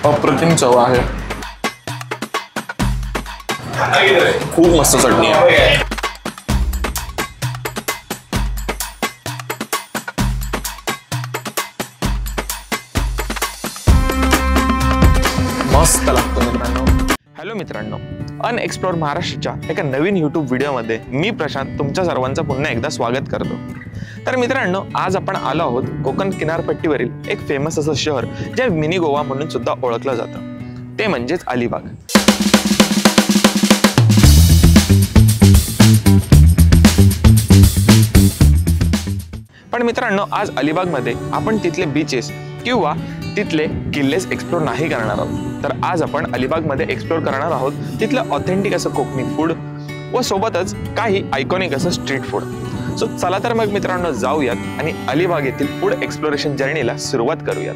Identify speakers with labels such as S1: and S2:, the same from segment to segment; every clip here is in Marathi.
S1: अप्रतिम चव आहे, खूप मस्त चटणी आहे। मस्त लागतो मित्रांनो। हॅलो मित्रांनो, अनएक्सप्लोर महाराष्ट्राच्या एका नवीन यूट्यूब व्हिडिओमध्ये मी प्रशांत तुमच्या सर्वांचं पुन्हा एकदा स्वागत करतो। तर मित्रांनो, आज आपण आलो आहोत कोकण किनारपट्टीवरील एक फेमस असं शहर जे मिनी गोवा म्हणून सुद्धा ओळखलं जातं, ते म्हणजेच अलिबाग। पण मित्रांनो, आज अलिबागमध्ये आपण तिथले बीचेस किंवा तिथले किल्लेस एक्सप्लोर नाही करणार आहोत, तर आज आपण अलिबागमध्ये एक्सप्लोर करणार आहोत तिथलं ऑथेंटिक असं कोकणी फूड व सोबतच काही आयकॉनिक असं स्ट्रीट फूड। सो चला तर मग मित्रांनो, जाऊयात आणि अलिबाग येथील फूड एक्सप्लोरेशन जर्नीला सुरुवात करूयात।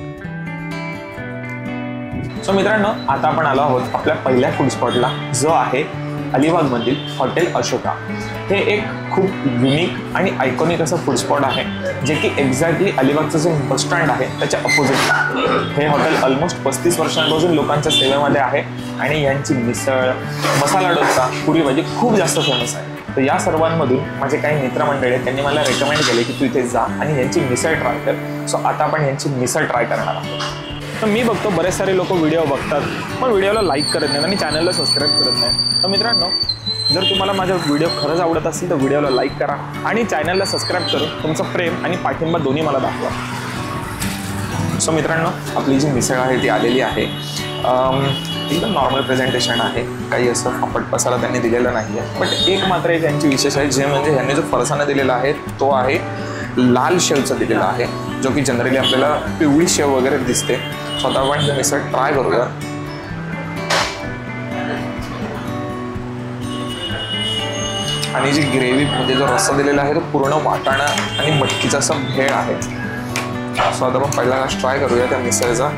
S1: सो मित्रांनो, आता आपण आलो आहोत आपल्या पहिल्या फूड स्पॉटला, जो आहे अलिबागमधील हॉटेल अशोका। हे एक खूप युनिक आणि आयकॉनिक असं फूड स्पॉट आहे, जे की एक्झॅक्टली अलिबागचं जे बस स्टँड आहे त्याच्या अपोजिटला। हे हॉटेल ऑलमोस्ट 35 वर्षांपासून लोकांच्या सेवेमध्ये आहे आणि यांची मिसळ, मसाला डोसा, पुरी भाजी खूप जास्त फेमस आहे। तर या सर्वांमधून माझे काही मित्रमंडळी आहेत, त्यांनी मला रेकमेंड केले की तू इथे जा आणि यांची मिसळ ट्राय कर। सो आता आपण यांची मिसळ ट्राय करणार आहोत। तर मी बघतो बरेच सारे लोक व्हिडिओ बघतात पण व्हिडिओला लाईक करत नाहीत आणि चॅनलला सबस्क्राईब करत नाही। तर मित्रांनो, जर तुम्हाला माझा व्हिडिओ खरंच आवडत असेल तर व्हिडिओला लाईक करा आणि चॅनलला सबस्क्राईब करून तुमचं प्रेम आणि पाठिंबा दोन्ही मला दाखवा। सो मित्रांनो, आपली जी मिसळ आहे ती आलेली आहे। एकदम नॉर्मल प्रेझेंटेशन आहे, काही असं फापट पसारा त्यांनी दिलेला नाही आहे। बट एक मात्र एक यांची विशेष आहे, जे म्हणजे यांनी जो फरसाणा दिलेला आहे तो आहे लाल शेवचा दिलेला आहे, जो की जनरली आपल्याला पिवळी शेव वगैरे दिसते। स्वतः आपण ही मिसळ ट्राय करूया। आणि जी ग्रेव्ही म्हणजे जो रस्सा दिलेला आहे तो पूर्ण वाटाणा आणि मटकीचा असा भेळ आहे। सो आता आपण पहिला ट्राय करूया त्या मिसळचा।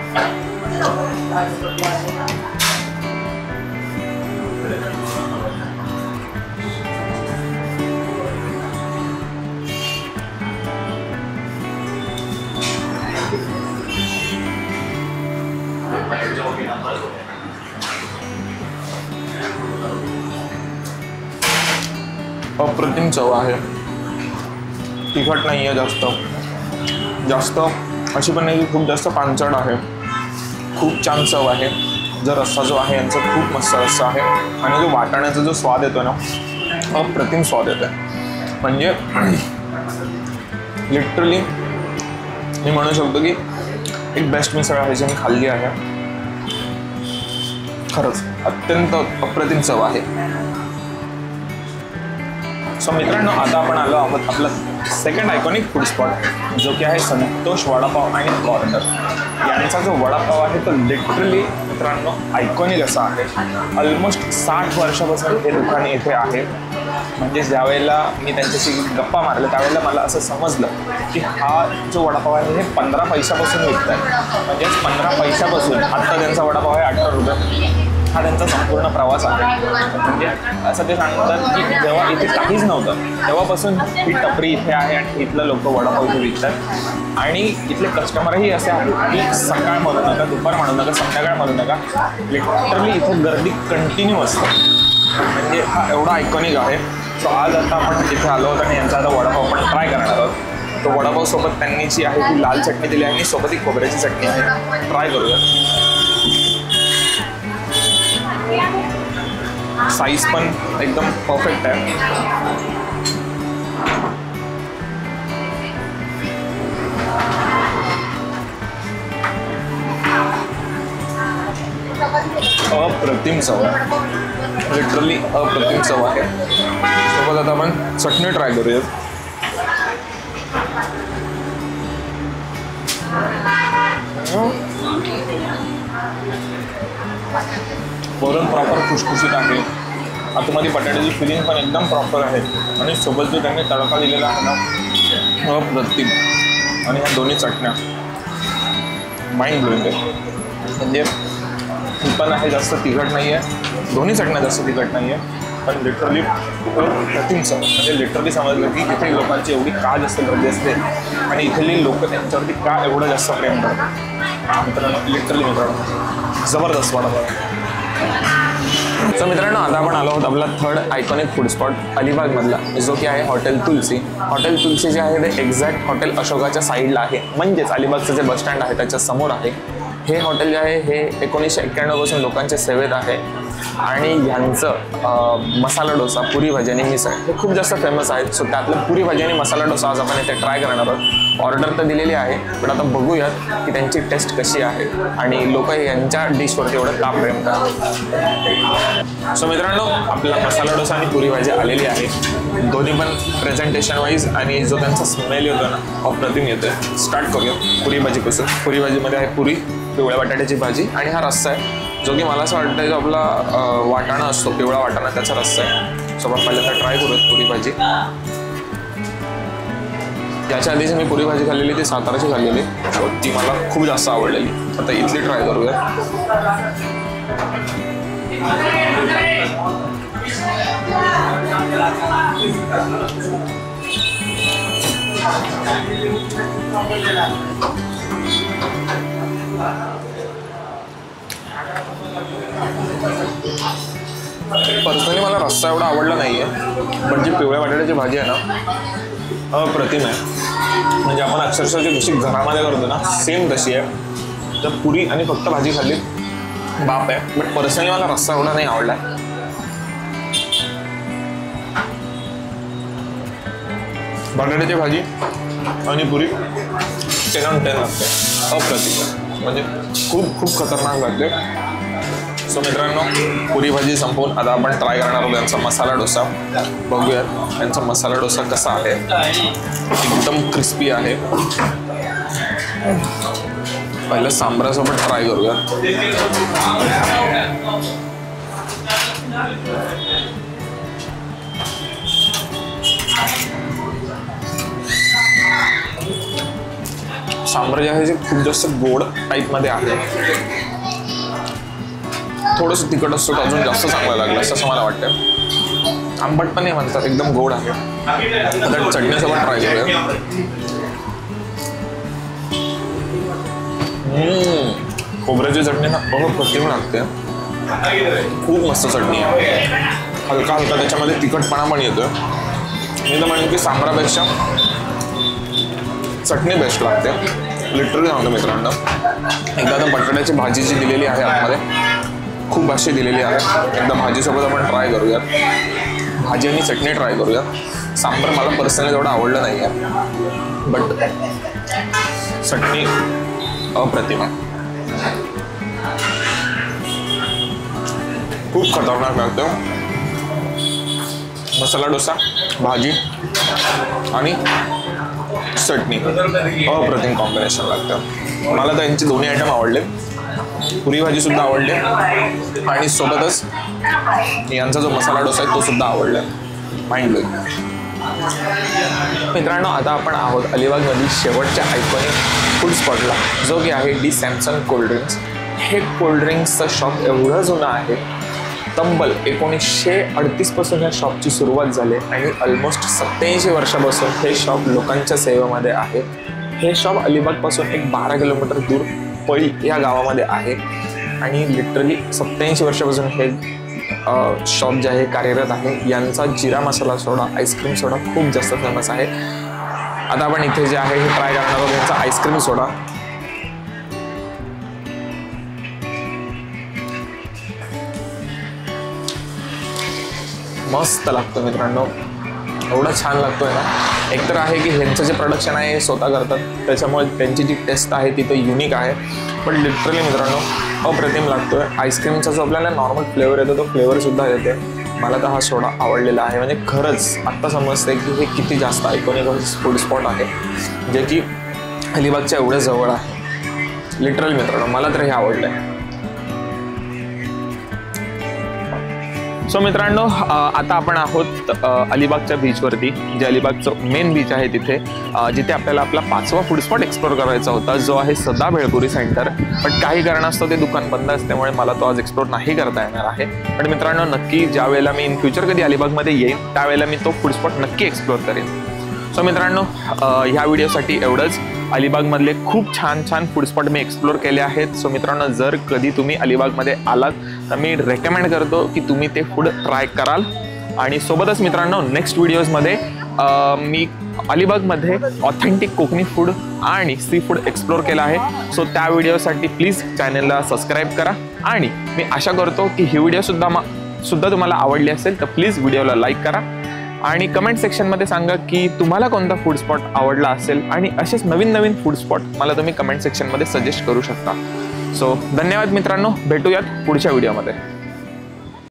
S1: अप्रतिम चव आहे, तिखट नाही आहे जास्त अशी पण नाही, खूप जास्त पांचट आहे, खूप छान चव आहे। जो रस्सा जो आहे यांचा खूप मस्त रस्सा आहे आणि जो वाटाण्याचा जो स्वाद येतो ना, अप्रतिम स्वाद येतो। म्हणजे लिटरली मी म्हणू शकतो की एक बेस्ट मिसळ आहे जी मी खाल्ली आहे। खरंच अत्यंत अप्रतिम चव आहे। सो मित्रांनो, आता आपण आलो आहोत आपला सेकंड आयकॉनिक फूड स्पॉट, जो की आहे संतोष वडापाव आणि कॉर्नर। यांचा जो वडापाव आहे तो लिटरली मित्रांनो आयकॉनिक असा आहे। ऑलमोस्ट 60 वर्षापासून हे दुकान इथे आहे। म्हणजे ज्यावेळेला मी त्यांच्याशी गप्पा मारल्या त्यावेळेला मला असं समजलं की हा जो वडापाव आहे हे 15 पैशापासून विकत आहे। म्हणजेच 15 पैशापासून आत्ता त्यांचा वडापाव आहे 18 रुपये। हा त्यांचा संपूर्ण प्रवास आहे। म्हणजे असं ते सांगतात की जेव्हा इथे काहीच नव्हतं तेव्हापासून ही टपरी इथे आहे आणि इथलं लोक वडापाव इथे विकतात। आणि इथले कस्टमरही असे आहेत की सकाळ म्हणू नका, दुपार म्हणू नका, संध्याकाळ म्हणू नका, लिटरली इथे गर्दी कंटिन्यू असते। म्हणजे हा एवढा आयकॉनिक आहे। सो आज आता आपण तिथे आलो आहोत आणि यांचा आता वडापाव आपण ट्राय करणार आहोत। तो वडापाव सोबत त्यांनी जी आहे ती लाल चटणी दिली आणि सोबत ही खोबऱ्याची चटणी आहे। ट्राय करूया। साईज पण एकदम परफेक्ट आहे। अप्रतिम चव आहे, लिटरली अप्रतिम चव आहे। सोबत आता आपण चटणी ट्राय करूया। वरून प्रॉपर खुशखुशीत आहे, आतमध्ये बटाट्याची फिलिंग पण एकदम प्रॉपर आहे आणि सोबत जो त्यांनी तडका दिलेला आहे ना, अप्रतिम। आणि ह्या दोन्ही चटण्या माइंड ब्लोइंग आहे। म्हणजे ही पण आहे जास्त तिखट नाही आहे, दोन्ही चटण्या जास्त तिखट नाही आहे, पण लिटरली अप्रतिम चव। म्हणजे लिटरली समजलं की इथे लोकांची एवढी का जास्त गर्दी असते आणि इथली लोक त्यांच्यावरती का एवढं जास्त प्रेम करतात। मित्रांनो, लिटरली मित्रांनो जबरदस्त वडापाव आहे. सो मित्रांनो, आता आपण आलो आहोत आपला थर्ड आयकॉनिक फूड स्पॉट अलिबागमधला, जो की आहे हॉटेल तुलसी. हॉटेल तुलसी जे आहे ते एक्झॅक्ट हॉटेल अशोकाच्या साईडला आहे, म्हणजेच अलिबागचं जे बस स्टँड आहे त्याच्या समोर आहे. हे हॉटेल जे आहे हे 1991 पासून लोकांच्या सेवेत आहे आणि ह्यांचं मसाला डोसा, पुरी भाजी आणि मिसळ हे खूप जास्त फेमस आहेत. सो त्यातलं पुरी भाजी आणि मसाला डोसा आज आपण इथे ट्राय करणार आहोत. ऑर्डर तर दिलेली आहे, पण आता बघूयात की त्यांची टेस्ट कशी आहे आणि लोक यांच्या डिशवरती एवढं का प्रेम करतात. सो मित्रांनो, आपला मसाला डोसा आणि पुरी भाजी आलेली आहे. दोन्ही पण प्रेझेंटेशन वाईज आणि जो त्यांचा स्मेल येतो ना, अप्रतिम येतोय. स्टार्ट करूया पुरी भाजीपासून. पुरी भाजीमध्ये आहे पुरी, पिवळ्या बटाट्याची भाजी आणि हा रस्सा आहे, जो की मला असं वाटतं जो आपला वाटाणा असतो, पिवळा वाटाणा, त्याचा रस्सा आहे. सो आपण पहिल्यांदा ट्राय करूयात पुरी भाजी. याच्या आधीच मी पुरी भाजी खाल्लेली ती साताराची खाल्लेली, ती मला खूप जास्त आवडलेली. आता इथली ट्राय करूया. पर्सनली मला रस्सा एवढा आवडला नाहीये, पण जी पिवळ्या बटाट्याची भाजी आहे ना, अप्रतिम आहे. म्हणजे आपण अक्षरशः जी जशी घरामध्ये करतो ना, सेम तशी आहे. तर पुरी आणि फक्त भाजी खाल्ली बाप आहे, बट पर्सनली मला रस्सा एवढा नाही आवडला. बटाट्याची भाजी आणि पुरी 10 on 10 लागते, अप्रतिम, म्हणजे खूप खूप खतरनाक लागते. सो मित्रांनो, पुरी भाजी संपवून आता आपण ट्राय करणार आहोत यांचा मसाला डोसा. बघूयात यांचा मसाला डोसा कसा आहे. एकदम क्रिस्पी आहे. पहिलं सांबरासोबत ट्राय करूया. सांबार जे आहे ते खूप जास्त गोड टाईपमध्ये आहे. थोडंसं तिखट असतं तर अजून जास्त चांगलं लागलं असं मला वाटतं. आंबट पण नाही म्हणतात, एकदम गोड आहे. आता चटणीसोबत ट्राय करूया. खोबऱ्याची चटणी ना अप्रतिम लागते, खूप मस्त चटणी आहे. हलका हलका त्याच्यामध्ये तिखटपणा पण येतोय. मी तर म्हणेन की सांबारापेक्षा चटणी बेस्ट लागते, लिटरली सांगतो मित्रांनो. एकदा तर बटाट्याची भाजी जी दिलेली आहे आतमध्ये खूप अशी दिलेली आहे. एकदा भाजीसोबत आपण ट्राय करूयात. भाजी आणि चटणी ट्राय करूयात. सांबार मला पर्सनली एवढं आवडलं नाही आहे, बट चटणी अप्रतिम आहे. खूप खतरनाक लागतं. मसाला डोसा, भाजी आणि चटणी अप्रतिम कॉम्बिनेशन लागतं. मला तर यांचे दोन्ही आयटम आवडले. पुरी भाजी सुद्धा आवडली आणि सोबतच यांचा जो मसाला डोसा आहे तो सुद्धा आवडला. Mind blowing. मित्रांनो, आता आपण आहोत अलिबागमधील शेवटच्या आयकॉनिक फूड स्पॉटला, जो की आहे डी सॅमसन कोल्ड्रिंक्स. हे कोल्ड्रिंक्सचं शॉप एवढं जुनं आहे, तब्बल 1938 पासून या शॉपची सुरुवात झाली आणि ऑलमोस्ट 87 वर्षापासून हे शॉप लोकांच्या सेवेमध्ये आहे. हे शॉप अलिबागपासून एक 12 किलोमीटर दूर पळी या गावामध्ये आहे आणि लिटरली 87 वर्षापासून हे शॉप जे आहे कार्यरत आहे. यांचा जिरा मसाला सोडा, आईस्क्रीम सोडा खूप जास्त फेमस आहे. आता आपण इथे जे आहे हे ट्राय करणार आहोत यांचा आईस्क्रीम सोडा. मस्त लागतो मित्रांनो, एवढा छान लागतोय ना. एकतर आहे की ह्यांचं जे प्रोडक्शन आहे हे स्वतः करतात, त्याच्यामुळे त्यांची जी टेस्ट आहे ती तर युनिक आहे. पण लिटरली मित्रांनो अप्रतिम लागतोय. आईस्क्रीमचा जो आपल्याला नॉर्मल फ्लेवर येतो तो फ्लेवरसुद्धा येते. मला तर हा सोडा आवडलेला आहे. म्हणजे खरंच आत्ता समजते की हे किती जास्त आयकॉनिक फूड स्पॉट आहे, जे की अलिबागच्या एवढ्या जवळ आहे. लिटरली मित्रांनो मला तर हे आवडलं आहे. सो मित्रांनो, आता आपण आहोत अलिबागच्या बीचवरती, जे अलिबागचं मेन बीच आहे तिथे, जिथे आपल्याला आपला 5वा फूड स्पॉट एक्सप्लोर करायचा होता, जो आहे सदा भेळपुरी सेंटर. पण काही कारणास्तव ते दुकान बंद असल्यामुळे मला तो आज एक्सप्लोर नाही करता येणार आहे. पण मित्रांनो, नक्की ज्या वेळेला मी इन फ्युचर कधी अलिबागमध्ये येईन त्यावेळेला मी तो फूड स्पॉट नक्की एक्सप्लोर करेन. सो मित्रांनो, ह्या व्हिडिओसाठी एवढंच. अलिबागमधले खूप छान छान फूड स्पॉट मी एक्सप्लोर केले आहेत. सो मित्रांनो, जर कधी तुम्ही अलिबागमध्ये आलात तर मी रेकमेंड करतो की तुम्ही ते फूड ट्राय कराल. आणि सोबतच मित्रांनो, नेक्स्ट व्हिडिओजमध्ये मी अलिबागमध्ये ऑथेंटिक कोकणी फूड आणि सी फूड एक्सप्लोर केलं आहे. सो त्या व्हिडिओसाठी प्लीज चॅनलला सबस्क्राईब करा. आणि मी आशा करतो की ही व्हिडिओसुद्धा तुम्हाला आवडली असेल तर प्लीज व्हिडिओला लाईक करा आणि कमेंट सेक्शनमध्ये सांगा की तुम्हाला कोणता फूड स्पॉट आवडला असेल. आणि असेच नवीन नवीन फूड स्पॉट मला तुम्ही कमेंट सेक्शनमध्ये सजेस्ट करू शकता. सो धन्यवाद मित्रांनो, भेटूयात पुढच्या व्हिडिओमध्ये.